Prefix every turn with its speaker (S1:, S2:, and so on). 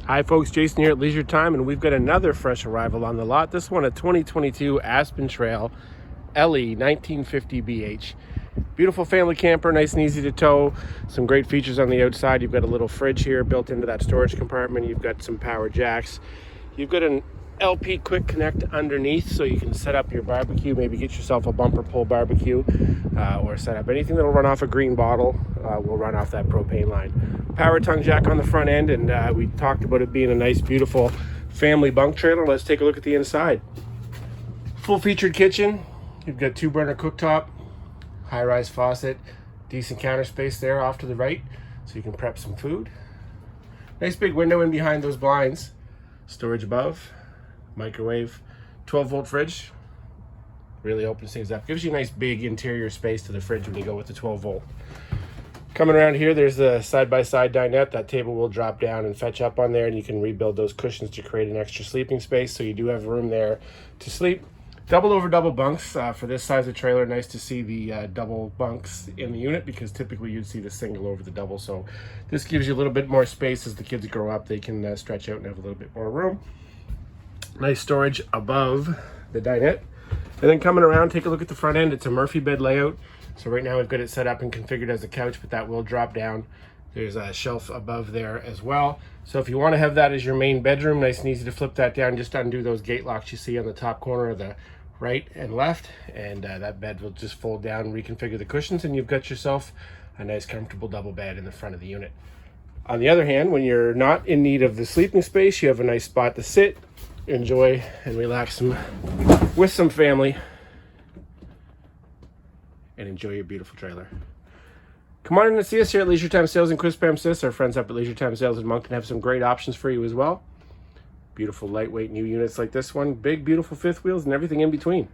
S1: Hi folks, Jason here at Leisure Time, and we've got another fresh arrival on the lot. This one a 2022 Aspen Trail LE 1950BH. Beautiful family camper, nice and easy to tow. Some great features on the outside. You've got a little fridge here built into that storage compartment. You've got some power jacks. You've got an LP quick connect underneath so you can set up your barbecue, maybe get yourself a bumper pull barbecue, or set up anything that'll run off a green bottle will run off that propane line. Power tongue jack on the front end, and we talked about it being a nice beautiful family bunk trailer. Let's take a look at the inside. Full featured kitchen. You've got 2-burner cooktop, high-rise faucet, decent counter space there off to the right so you can prep some food. Nice big window in behind those blinds. Storage above, microwave, 12-volt fridge. Really opens things up. Gives you a nice big interior space to the fridge when you go with the 12-volt. Coming around here, there's the side-by-side dinette. That table will drop down and fetch up on there, and you can rebuild those cushions to create an extra sleeping space, so you do have room there to sleep. Double over double bunks for this size of trailer. Nice to see the double bunks in the unit, because typically you'd see the single over the double. So this gives you a little bit more space as the kids grow up. They can stretch out and have a little bit more room. Nice storage above the dinette. And then coming around, take a look at the front end. It's a Murphy bed layout. So right now we've got it set up and configured as a couch, but that will drop down. There's a shelf above there as well. So if you want to have that as your main bedroom, nice and easy to flip that down. Just undo those gate locks you see on the top corner of the right and left, and that bed will just fold down and reconfigure the cushions, and you've got yourself a nice comfortable double bed in the front of the unit. On the other hand, when you're not in need of the sleeping space, you have a nice spot to sit, enjoy, and relax with some family, and enjoy your beautiful trailer. Come on in and see us here at Leisure Time Sales in Quispam, Sis. Our friends up at Leisure Time Sales in Moncton have some great options for you as well. Beautiful lightweight new units like this one, big beautiful fifth wheels and everything in between.